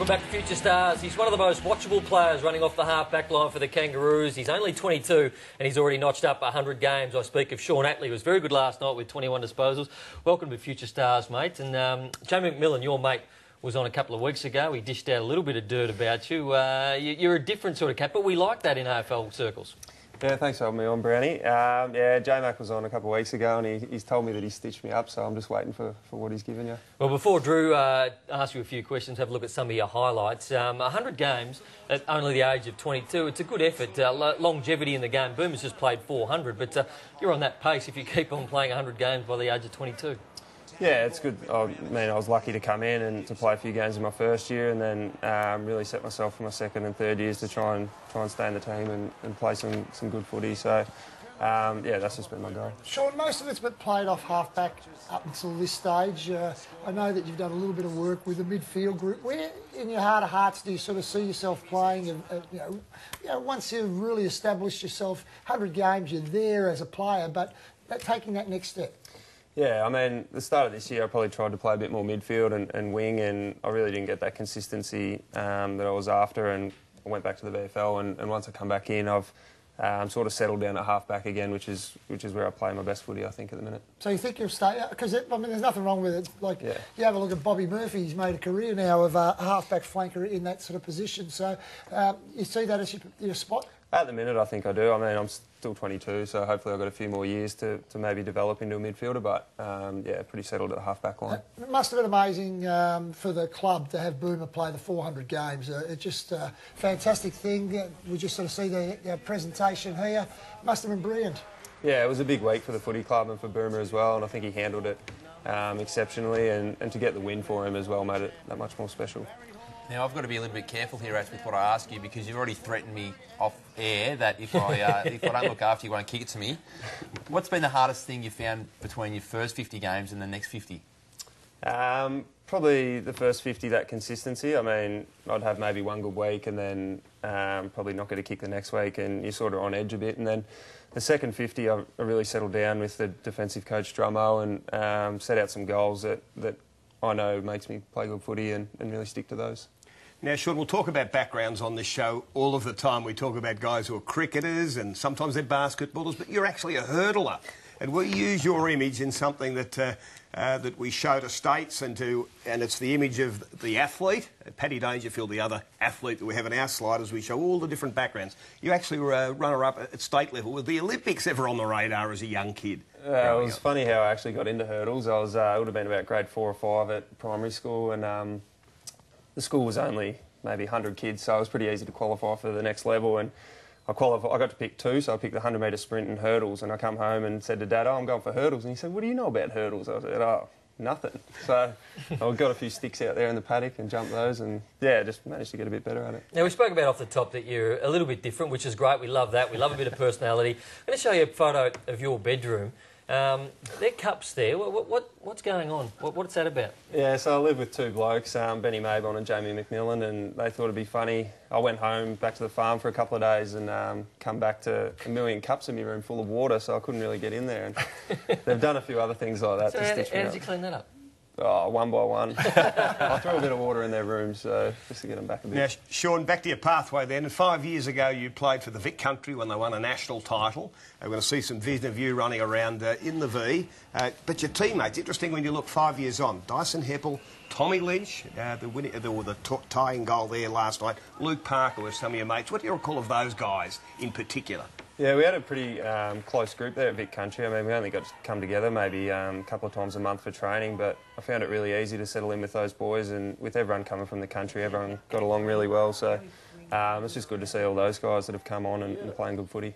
Welcome back to Future Stars. He's one of the most watchable players running off the half-back line for the Kangaroos. He's only 22 and he's already notched up 100 games. I speak of Shaun Atley, who was very good last night with 21 disposals. Welcome to Future Stars, mate. And Jamie McMillan, your mate, was on a couple of weeks ago. He dished out a little bit of dirt about you. You're a different sort of cat, but we like that in AFL circles. Yeah, thanks for having me on, Brownie. Yeah, J-Mac was on a couple of weeks ago and he's told me that he stitched me up, so I'm just waiting for what he's given you. Well, before Drew asks you a few questions, have a look at some of your highlights. 100 games at only the age of 22. It's a good effort. Longevity in the game. Boomer's just played 400, but you're on that pace if you keep on playing 100 games by the age of 22. Yeah, it's good. I mean, I was lucky to come in and to play a few games in my first year, and then really set myself for my second and third years to try and stay in the team and play some good footy. So, yeah, that's just been my goal. Shaun, most of it's been played off half-back up until this stage. I know that you've done a little bit of work with the midfield group. Where, in your heart of hearts, do you sort of see yourself playing? You know, once you've really established yourself, 100 games, you're there as a player, but taking that next step. Yeah, I mean, the start of this year I probably tried to play a bit more midfield and wing, and I really didn't get that consistency that I was after, and I went back to the VFL, and once I come back in I've sort of settled down at half-back again, which is where I play my best footy, I think, at the minute. So you think you'll stay? Because, I mean, there's nothing wrong with it. Like, yeah. You have a look at Bobby Murphy, he's made a career now of a half-back flanker in that sort of position. So you see that as your spot? At the minute, I think I do. I mean, I'm still 22, so hopefully I've got a few more years to maybe develop into a midfielder, but, yeah, pretty settled at the half-back line. It must have been amazing for the club to have Boomer play the 400 games. It's just a fantastic thing. We just sort of see the presentation here. Must have been brilliant. Yeah, it was a big week for the footy club and for Boomer as well, and I think he handled it exceptionally, and to get the win for him as well made it that much more special. Now, I've got to be a little bit careful here, Ash, with what I ask you, because you've already threatened me off air that if I don't look after you, you won't kick it to me. What's been the hardest thing you found between your first 50 games and the next 50? Probably the first 50, that consistency. I mean, I'd have maybe one good week and then probably not get a kick the next week, and you're sort of on edge a bit. And then the second 50, I really settled down with the defensive coach, Drummo, and set out some goals that I know makes me play good footy and really stick to those. Now, Shaun, we'll talk about backgrounds on this show all of the time. We talk about guys who are cricketers and sometimes they're basketballers, but you're actually a hurdler. And we use your image in something that that we show to states and it's the image of the athlete. Paddy Dangerfield, the other athlete that we have in our sliders, we show all the different backgrounds. You actually were a runner-up at state level. Was the Olympics ever on the radar as a young kid? It was funny how I actually got into hurdles. I was it would have been about grade 4 or 5 at primary school, and the school was only maybe 100 kids, so it was pretty easy to qualify for the next level. And I got to pick 2, so I picked the 100-metre sprint and hurdles, and I come home and said to Dad, "Oh, I'm going for hurdles." And he said, "What do you know about hurdles?" I said, "Oh, nothing." So I got a few sticks out there in the paddock and jumped those, and yeah, just managed to get a bit better at it. Now, we spoke about off the top that you're a little bit different, which is great. We love that. We love a bit of personality. I'm going to show you a photo of your bedroom. They're cups there. What's going on? What's that about? Yeah, so I live with 2 blokes, Benny Maybon and Jamie McMillan, and they thought it'd be funny. I went home, back to the farm for a couple of days, and come back to a million cups in my room full of water, so I couldn't really get in there. And they've done a few other things like that so to stitch me up. How did you clean that up? Oh, one by one. I throw a bit of water in their rooms, just to get them back a bit. Now, Shaun, back to your pathway then. 5 years ago, you played for the Vic Country when they won a national title. We're going to see some vision of you running around in the V. But your teammates, interesting when you look 5 years on. Dyson Heppel, Tommy Lynch, the tying goal there last night. Luke Parker were some of your mates. What do you recall of those guys in particular? Yeah, we had a pretty close group there at Vic Country. I mean, we only got to come together maybe a couple of times a month for training, but I found it really easy to settle in with those boys, and with everyone coming from the country, everyone got along really well. So it's just good to see all those guys that have come on and playing good footy.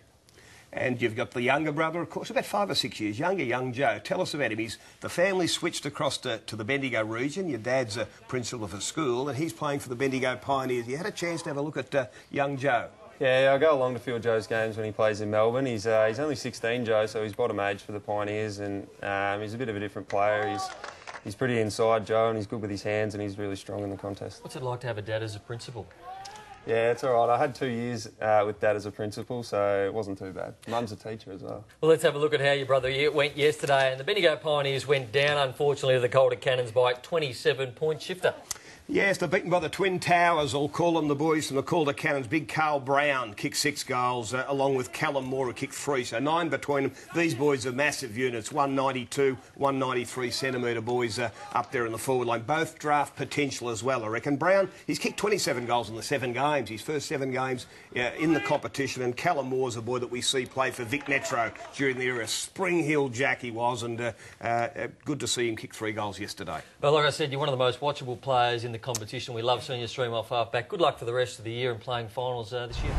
And you've got the younger brother, of course, about 5 or 6 years younger, young Joe. Tell us about him. The family switched across to the Bendigo region. Your dad's a principal of a school, and he's playing for the Bendigo Pioneers. You had a chance to have a look at young Joe. Yeah, I go along to Phil Joe's games when he plays in Melbourne. He's only 16, Joe, so he's bottom age for the Pioneers, and he's a bit of a different player. He's pretty inside, Joe, and he's good with his hands, and he's really strong in the contest. What's it like to have a dad as a principal? Yeah, it's all right. I had 2 years with Dad as a principal, so it wasn't too bad. Mum's a teacher as well. Well, let's have a look at how your brother went yesterday. And the Bendigo Pioneers went down, unfortunately, to the Calder Cannons by 27-point shifter. Yes, they're beaten by the Twin Towers, I'll call them, the boys from the Calder Cannons. Big Carl Brown kicked 6 goals, along with Callum Moore, who kicked 3, so 9 between them. These boys are massive units, 192, 193 centimetre boys up there in the forward line. Both draft potential as well, I reckon. Brown, he's kicked 27 goals in the 7 games, his first 7 games in the competition, and Callum Moore's a boy that we see play for Vic Metro during the era. Spring Hill Jack he was, and good to see him kick 3 goals yesterday. Well, like I said, you're one of the most watchable players in the competition. We love seeing you stream off half back. Good luck for the rest of the year and playing finals this year.